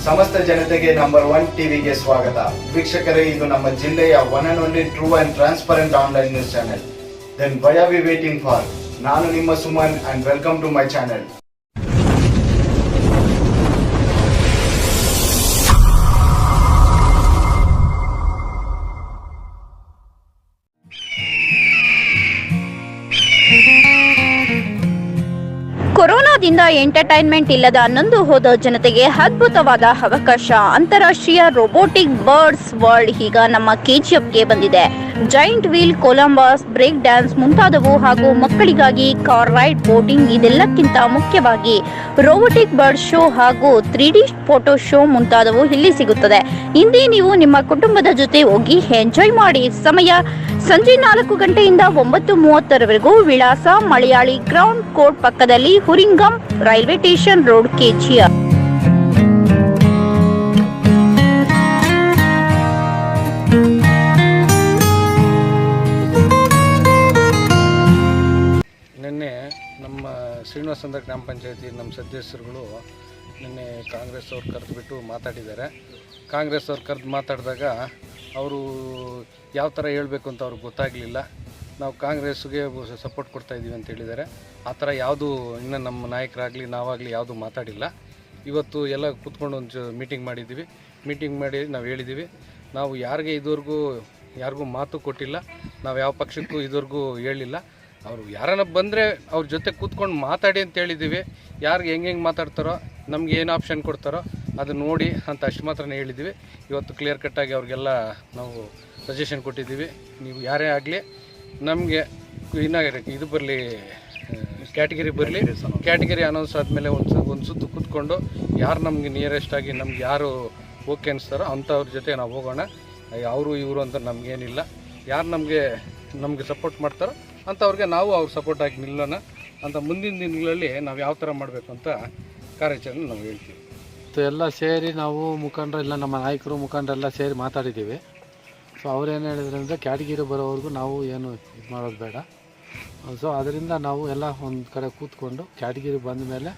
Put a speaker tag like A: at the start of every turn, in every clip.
A: ಸಮಸ್ತ ಜನತೆಗೆ ನಂಬರ್ 1 ಟಿವಿಗೆ ಸ್ವಾಗತ. ವೀಕ್ಷಕರೇ, ಇದು ನಮ್ಮ ಜಿಲ್ಲೆಯ one and only true and transparent online news channel. Then why are we waiting for? ನಾನು ನಿಮ್ಮ Suman and welcome to my channel.
B: ಕೊರೋನಾದಿಂದ ಎಂಟರ್ಟೈನ್ಮೆಂಟ್ ಇಲ್ಲದ ನೊಂದು ಹೋದ ಜನತೆಗೆ ಅದ್ಭುತವಾದ ಅವಕಾಶ. ಅಂತಾರಾಷ್ಟ್ರೀಯ ರೋಬೋಟಿಕ್ ಬರ್ಡ್ಸ್ ವರ್ಲ್ಡ್ ಈಗ ನಮ್ಮ ಕೆಜಿಎಫ್ಗೆ ಬಂದಿದೆ. Giant wheel, Columbus, break dance ಮುಂತಾದವು ಹಾಗೂ ಮಕ್ಕಳಿಗಾಗಿ ಕಾರ್ ರೈಡ್, ಬೋಟಿಂಗ್, ಇದೆಲ್ಲಕ್ಕಿಂತ ಮುಖ್ಯವಾಗಿ ರೋಬೋಟಿಕ್ ಬರ್ಡ್ ಶೋ ಹಾಗೂ 3D ಫೋಟೋ ಶೋ ಮುಂತಾದವು ಇಲ್ಲಿ ಸಿಗುತ್ತದೆ. ಇಂದೇ ನೀವು ನಿಮ್ಮ ಕುಟುಂಬದ ಜೊತೆ ಹೋಗಿ ಎಂಜಾಯ್ ಮಾಡಿ. ಸಮಯ ಸಂಜೆ 4 ಗಂಟೆಯಿಂದ 9:30ರವರೆಗೂ. ವಿಳಾಸ ಮಲಯಾಳಿ ಗ್ರೌಂಡ್ ಕೋರ್ಟ್ ಪಕ್ಕದಲ್ಲಿ, ಹುರಿಂಗಂ, ರೈಲ್ವೆ ಸ್ಟೇಷನ್ ರೋಡ್, ಕೆಜಿಎಫ್.
C: ನಿನ್ನೆ ನಮ್ಮ ಶ್ರೀನಿವಾಸಂದ್ರ ಗ್ರಾಮ ಪಂಚಾಯತಿ ನಮ್ಮ ಸದಸ್ಯರುಗಳು ನಿನ್ನೆ ಕಾಂಗ್ರೆಸ್ ಅವ್ರು ಕರೆದುಬಿಟ್ಟು ಮಾತಾಡಿದ್ದಾರೆ. ಕಾಂಗ್ರೆಸ್ ಅವ್ರು ಕರೆದು ಮಾತಾಡಿದಾಗ ಅವರು ಯಾವ ಥರ ಹೇಳಬೇಕು ಅಂತ ಅವ್ರಿಗೆ ಗೊತ್ತಾಗಲಿಲ್ಲ. ನಾವು ಕಾಂಗ್ರೆಸ್ಗೆ ಸಪೋರ್ಟ್ ಕೊಡ್ತಾಯಿದ್ದೀವಿ ಅಂತ ಹೇಳಿದ್ದಾರೆ. ಆ ಥರ ಯಾವುದೂ ಇನ್ನೂ ನಮ್ಮ ನಾಯಕರಾಗಲಿ ನಾವಾಗಲಿ ಯಾವುದೂ ಮಾತಾಡಿಲ್ಲ. ಇವತ್ತು ಎಲ್ಲ ಕೂತ್ಕೊಂಡು ಒಂದು ಮೀಟಿಂಗ್ ಮಾಡಿದ್ದೀವಿ. ಮೀಟಿಂಗ್ ಮಾಡಿ ನಾವು ಹೇಳಿದ್ದೀವಿ, ನಾವು ಯಾರಿಗೆ ಇದುವರೆಗೂ ಯಾರಿಗೂ ಮಾತು ಕೊಟ್ಟಿಲ್ಲ, ನಾವು ಯಾವ ಪಕ್ಷಕ್ಕೂ ಇದುವರೆಗೂ ಹೇಳಿಲ್ಲ. ಅವರು ಯಾರನ್ನ ಬಂದರೆ ಅವ್ರ ಜೊತೆ ಕೂತ್ಕೊಂಡು ಮಾತಾಡಿ ಅಂತ ಹೇಳಿದ್ದೀವಿ. ಯಾರಿಗೆ ಹೆಂಗೆ ಮಾತಾಡ್ತಾರೋ, ನಮ್ಗೆ ಏನು ಆಪ್ಷನ್ ಕೊಡ್ತಾರೋ ಅದು ನೋಡಿ ಅಂತ ಅಷ್ಟು ಮಾತ್ರನೇ ಹೇಳಿದ್ದೀವಿ. ಇವತ್ತು ಕ್ಲಿಯರ್ ಕಟ್ಟಾಗಿ ಅವ್ರಿಗೆಲ್ಲ ನಾವು ಸಜೆಷನ್ ಕೊಟ್ಟಿದ್ದೀವಿ. ನೀವು ಯಾರೇ ಆಗಲಿ ನಮಗೆ ಇನ್ನೂ ಇದು ಬರಲಿ, ಕ್ಯಾಟಗಿರಿ ಬರಲಿ, ಕ್ಯಾಟಗಿರಿ ಅನೌನ್ಸ್ ಆದಮೇಲೆ ಒಂದು ಸುತ್ತು ಕೂತ್ಕೊಂಡು ಯಾರು ನಮಗೆ ನಿಯರೆಸ್ಟ್ ಆಗಿ ನಮ್ಗೆ ಯಾರು ಓಕೆ ಅನಿಸ್ತಾರೋ ಅಂಥವ್ರ ಜೊತೆ ನಾವು ಹೋಗೋಣ. ಅವರು ಇವರು ಅಂತ ನಮಗೇನಿಲ್ಲ. ಯಾರು ನಮಗೆ ಸಪೋರ್ಟ್ ಮಾಡ್ತಾರೋ ಅಂಥವ್ರಿಗೆ ನಾವು ಅವ್ರ ಸಪೋರ್ಟ್ ಆಗಿ ನಿಲ್ಲೋಣ ಅಂತ ಮುಂದಿನ ದಿನಗಳಲ್ಲಿ ನಾವು ಯಾವ ಥರ ಮಾಡಬೇಕು ಅಂತ ಕಾರ್ಯಾಚರಣೆ ನಾವು ಹೇಳ್ತೀವಿ.
D: ಎಲ್ಲ ಸೇರಿ ನಾವು ಮುಖಂಡರು ಇಲ್ಲ ನಮ್ಮ ನಾಯಕರು ಮುಖಂಡರೆಲ್ಲ ಸೇರಿ ಮಾತಾಡಿದ್ದೀವಿ. ಸೊ ಅವ್ರೇನು ಹೇಳಿದ್ರು ಅಂದರೆ ಕ್ಯಾಟಗಿರಿ ಬರೋವರೆಗೂ ನಾವು ಏನು ಇದು ಮಾಡೋದು ಬೇಡ. ಸೊ ಅದರಿಂದ ನಾವು ಎಲ್ಲ ಒಂದು ಕಡೆ ಕೂತ್ಕೊಂಡು ಕ್ಯಾಟಗಿರಿ ಬಂದ ಮೇಲೆ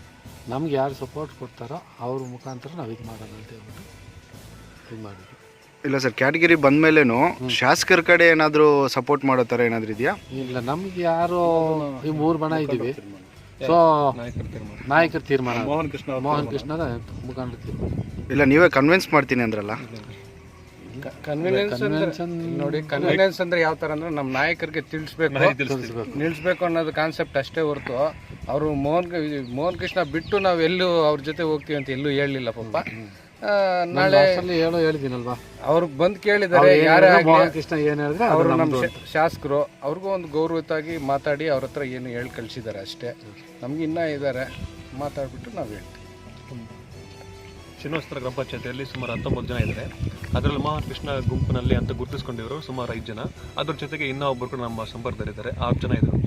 D: ನಮ್ಗೆ ಯಾರು ಸಪೋರ್ಟ್ ಕೊಡ್ತಾರೋ ಅವ್ರ ಮುಖಾಂತರ ನಾವು ಇದು ಮಾಡೋಣ ಅಂತ ಹೇಳ್ಬಿಟ್ಟು ಇದು ಮಾಡಿದ್ವಿ.
A: ಇಲ್ಲ ಸರ್, ಕ್ಯಾಟಗಿರಿ ಬಂದ್ಮೇಲೇನು ಶಾಸಕರ ಕಡೆ ಏನಾದರೂ ಸಪೋರ್ಟ್ ಮಾಡೋ ಥರ ಏನಾದರೂ ಇದೆಯಾ?
D: ಇಲ್ಲ, ನಮ್ಗೆ ಯಾರು ಈ 3 ಬಣ ಇದ್ದೀವಿ. ಸೊ ನಾಯಕರ ತೀರ್ಮಾನ, ಮೋಹನ್ ಕೃಷ್ಣದ ಮುಖಂಡರ ತೀರ್ಮಾನ. ಇಲ್ಲ, ನೀವೇ ಕನ್ವಿನ್ಸ್ ಮಾಡ್ತೀನಿ ಅಂದ್ರಲ್ಲ.
C: ಕನ್ವಿನೆನ್ಸ್ ಅಂದ್ರೆ ಯಾವ ಥರ ಅಂದ್ರೆ ನಮ್ಮ ನಾಯಕರಿಗೆ ನಿಲ್ಲಿಸ್ಬೇಕು ಅನ್ನೋದು ಕಾನ್ಸೆಪ್ಟ್ ಅಷ್ಟೇ ಹೊರತು ಅವರು ಮೋಹನ್ ಕೃಷ್ಣ ಬಿಟ್ಟು ನಾವು ಎಲ್ಲೂ ಅವ್ರ ಜೊತೆ ಹೋಗ್ತೀವಿ ಅಂತ ಎಲ್ಲೂ ಹೇಳಲಿಲ್ಲ. ಪಾಪ ನಾಳೆ
D: ಹೇಳಿದ್ದೀನಲ್ವಾ,
C: ಅವ್ರು ಬಂದು ಕೇಳಿದ್ದಾರೆ, ಯಾರೇ
D: ಕೃಷ್ಣ ಏನು ಹೇಳಿದ್ರೆ
C: ಅವರು ನಮ್ಮ ಶಾಸಕರು, ಅವ್ರಿಗೂ ಒಂದು ಗೌರವತಾಗಿ ಮಾತಾಡಿ ಅವ್ರ ಹತ್ರ ಏನು ಹೇಳಿ ಕಳಿಸಿದ್ದಾರೆ ಅಷ್ಟೇ. ನಮ್ಗೆ ಇನ್ನೂ ಇದ್ದಾರೆ, ಮಾತಾಡ್ಬಿಟ್ಟು ನಾವು ಹೇಳ್ತೀವಿ.
E: ಶ್ರೀನಿವಾಸಪುರ ಗ್ರಾಮ ಪಂಚಾಯತಿಯಲ್ಲಿ ಸುಮಾರು 19 ಜನ ಇದ್ದಾರೆ. ಅದರಲ್ಲಿ ಮೋಹನ್ ಕೃಷ್ಣ ಗುಂಪಿನಲ್ಲಿ ಅಂತ ಗುರುತಿಸ್ಕೊಂಡಿವರು ಸುಮಾರು 5 ಜನ. ಅದ್ರ ಜೊತೆಗೆ ಇನ್ನೂ ಒಬ್ಬರು ಕೂಡ ನಮ್ಮ ಸಂಪರ್ಕದಲ್ಲಿದ್ದಾರೆ, 6 ಜನ ಇದ್ದಾರೆ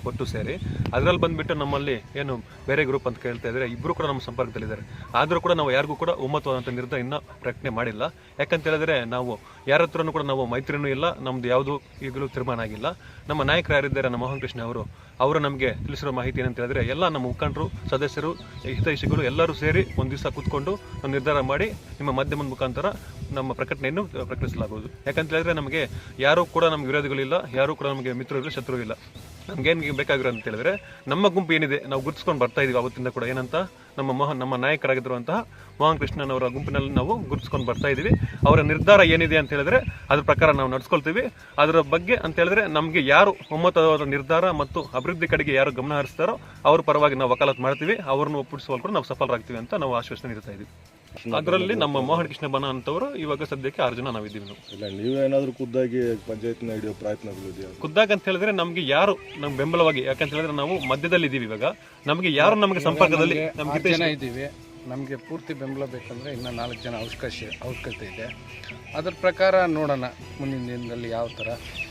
E: ಒಟ್ಟು ಸೇರಿ. ಅದರಲ್ಲಿ ಬಂದುಬಿಟ್ಟು ನಮ್ಮಲ್ಲಿ ಏನು ಬೇರೆ ಗ್ರೂಪ್ ಅಂತ ಕೇಳ್ತಾ ಇದ್ದಾರೆ, ಇಬ್ಬರು ಕೂಡ ನಮ್ಮ ಸಂಪರ್ಕದಲ್ಲಿದ್ದಾರೆ. ಆದರೂ ಕೂಡ ನಾವು ಯಾರಿಗೂ ಕೂಡ ಒಮ್ಮತವಾದಂಥ ನಿರ್ಧಾರ ಇನ್ನೂ ಪ್ರಕಟಣೆ ಮಾಡಿಲ್ಲ. ಯಾಕಂತ ಹೇಳಿದ್ರೆ ನಾವು ಯಾರ ಹತ್ರನೂ ಕೂಡ ನಾವು ಮೈತ್ರಿನೂ ಇಲ್ಲ, ನಮ್ಮದು ಯಾವುದೂ ಈಗಲೂ ತೀರ್ಮಾನ ಆಗಿಲ್ಲ. ನಮ್ಮ ನಾಯಕರು ಯಾರಿದ್ದಾರೆ, ನಮ್ಮ ಮೋಹನ್ ಕೃಷ್ಣ ಅವರು ನಮಗೆ ತಿಳಿಸಿರೋ ಮಾಹಿತಿ ಏನಂತ ಹೇಳಿದ್ರೆ, ಎಲ್ಲ ನಮ್ಮ ಮುಖಂಡರು, ಸದಸ್ಯರು, ಹಿತೈಷಿಗಳು ಎಲ್ಲರೂ ಸೇರಿ ಒಂದು ದಿವಸ ಕೂತ್ಕೊಂಡು ನಾವು ನಿರ್ಧಾರ ಮಾಡಿ ನಿಮ್ಮ ಮಾಧ್ಯಮದ ಮುಖಾಂತರ ನಮ್ಮ ಪ್ರಕಟಣೆಯನ್ನು ಪ್ರಕಟಿಸಲಾಗುವುದು. ಯಾಕಂತ ಹೇಳಿದ್ರೆ ನಮಗೆ ಯಾರೂ ಕೂಡ ನಮ್ಗೆ ವಿರೋಧಿಗಳಿಲ್ಲ, ಯಾರೂ ಕೂಡ ನಮಗೆ ಮಿತ್ರರು ಶತ್ರು ಇಲ್ಲ. ನಮ್ಗೇನು ಬೇಕಾಗಿರೋ ಅಂತ ಹೇಳಿದ್ರೆ ನಮ್ಮ ಗುಂಪು ಏನಿದೆ ನಾವು ಗುರುತಿಸ್ಕೊಂಡು ಬರ್ತಾ ಇದೀವಿ ಅವತ್ತಿಂದ ಕೂಡ, ಏನಂತ ನಮ್ಮ ನಾಯಕರಾಗಿರುವಂತಹ ಮೋಹನ್ ಕೃಷ್ಣನವರ ಗುಂಪಿನಲ್ಲಿ ನಾವು ಗುರುತಿಸ್ಕೊಂಡು ಬರ್ತಾ ಇದ್ದೀವಿ. ಅವರ ನಿರ್ಧಾರ ಏನಿದೆ ಅಂತ ಹೇಳಿದ್ರೆ ಅದ್ರ ಪ್ರಕಾರ ನಾವು ನಡ್ಸ್ಕೊಳ್ತೀವಿ. ಅದರ ಬಗ್ಗೆ ಅಂತ ಹೇಳಿದ್ರೆ ನಮಗೆ ಯಾರು ಒಮ್ಮತವಾದ ನಿರ್ಧಾರ ಮತ್ತು ಅಭಿವೃದ್ಧಿ ಕಡೆಗೆ ಯಾರು ಗಮನ ಹರಿಸ್ತಾರೋ ಅವ್ರ ಪರವಾಗಿ ನಾವು ವಕಾಲತ್ ಮಾಡ್ತೀವಿ. ಅವ್ರನ್ನು ಒಪ್ಪಿಸುವಲ್ಲಿ ಕೂಡ ನಾವು ಸಫಲರಾಗ್ತೀವಿ ಅಂತ ನಾವು ಆಶ್ವಾಸನೆ ನೀಡ್ತಾ ಇದ್ದೀವಿ. ಅದರಲ್ಲಿ ನಮ್ಮ ಮೋಹನ್ ಕೃಷ್ಣ ಬನ ಅಂತವರು ಇವಾಗ ಸದ್ಯಕ್ಕೆ 6 ಜನ ನಾವಿದ್ದೀವಿ. ನಾವು
F: ಇಲ್ಲ, ನೀವೇನಾದ್ರೂ ಖುದ್ದಾಗಿ ಪಂಚಾಯತ್ನ ಹಿಡಿಯೋ ಪ್ರಯತ್ನಗಳಿದೆಯಾ?
E: ಖುದ್ದಾಗಿ ಅಂತ ಹೇಳಿದ್ರೆ ನಮ್ಗೆ ಯಾರು ನಮ್ಗೆ ಬೆಂಬಲವಾಗಿ, ಯಾಕಂತ ಹೇಳಿದ್ರೆ ನಾವು ಮಧ್ಯದಲ್ಲಿ ಇದ್ದೀವಿ. ಇವಾಗ ನಮಗೆ ಯಾರು ನಮಗೆ ಸಂಪರ್ಕದಲ್ಲಿ
C: ಜನ ಇದ್ದೀವಿ. ನಮಗೆ ಪೂರ್ತಿ ಬೆಂಬಲ ಬೇಕಂದ್ರೆ ಇನ್ನೂ 4 ಜನ ಅವಶ್ಯಕತೆ ಇದೆ. ಅದ್ರ ಪ್ರಕಾರ ನೋಡೋಣ ಮುಂದಿನ ದಿನದಲ್ಲಿ ಯಾವ ಥರ.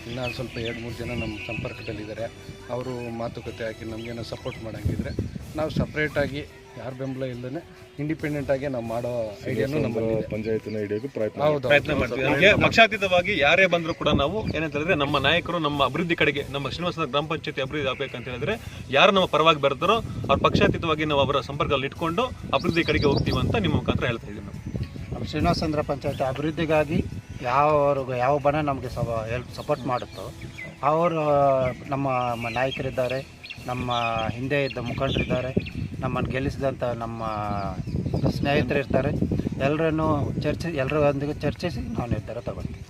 C: ಇನ್ನೂ ಸ್ವಲ್ಪ 2-3 ಜನ ನಮ್ಮ ಸಂಪರ್ಕದಲ್ಲಿದ್ದಾರೆ. ಅವರು ಮಾತುಕತೆ ಹಾಕಿ ನಮಗೇನೋ ಸಪೋರ್ಟ್ ಮಾಡೋಂಗಿದ್ರೆ ನಾವು ಸಪ್ರೇಟಾಗಿ ಯಾರು ಬೆಂಬಲ ಇಲ್ಲದೇ ಇಂಡಿಪೆಂಡೆಂಟ್ ಆಗಿ ನಾವು ಮಾಡೋ ಐಡಿಯಾನು ನಮ್ಮಲ್ಲಿ
F: ಪಂಚಾಯತ್ನ ಹಿಡಿಯೋಕೆ
E: ಪ್ರಯತ್ನ ಮಾಡ್ತೀವಿ. ಪಕ್ಷಾತೀತವಾಗಿ ಯಾರೇ ಬಂದರೂ ಕೂಡ ನಾವು ಏನಂತ ಹೇಳಿದ್ರೆ ನಮ್ಮ ನಾಯಕರು ನಮ್ಮ ಅಭಿವೃದ್ಧಿ ಕಡೆಗೆ, ನಮ್ಮ ಶ್ರೀನಿವಾಸಪುರ ಗ್ರಾಮ ಪಂಚಾಯತಿ ಅಭಿವೃದ್ಧಿ ಆಗಬೇಕಂತ ಹೇಳಿದ್ರೆ ಯಾರು ನಮ್ಮ ಪರವಾಗಿ ಬರ್ತಾರೋ ಅವ್ರ ಪಕ್ಷಾತೀತವಾಗಿ ನಾವು ಅವರ ಸಂಪರ್ಕದಲ್ಲಿ ಇಟ್ಕೊಂಡು ಅಭಿವೃದ್ಧಿ ಕಡೆಗೆ ಹೋಗ್ತೀವಿ ಅಂತ ನಿಮ್ಮ ಮುಖಾಂತರ ಹೇಳ್ತಾ ಇದ್ದೀವಿ ನಾವು.
G: ನಮ್ಮ ಶ್ರೀನಿವಾಸೇಂದ್ರ ಪಂಚಾಯತಿ ಅಭಿವೃದ್ಧಿಗಾಗಿ ಯಾವ ಬಣ ನಮಗೆ ಸಪೋರ್ಟ್ ಮಾಡುತ್ತೋ ಅವರು ನಮ್ಮ ನಾಯಕರಿದ್ದಾರೆ, ನಮ್ಮ ಹಿಂದೆ ಇದ್ದ ಮುಖಂಡರಿದ್ದಾರೆ, ನಮ್ಮನ್ನು ಗೆಲ್ಲಿಸಿದಂಥ ನಮ್ಮ ಸ್ನೇಹಿತರಿರ್ತಾರೆ. ಎಲ್ಲರೊಂದಿಗೆ ಚರ್ಚಿಸಿ ನಾವು ನಿರ್ಧಾರ ತಗೊಳ್ತೀವಿ.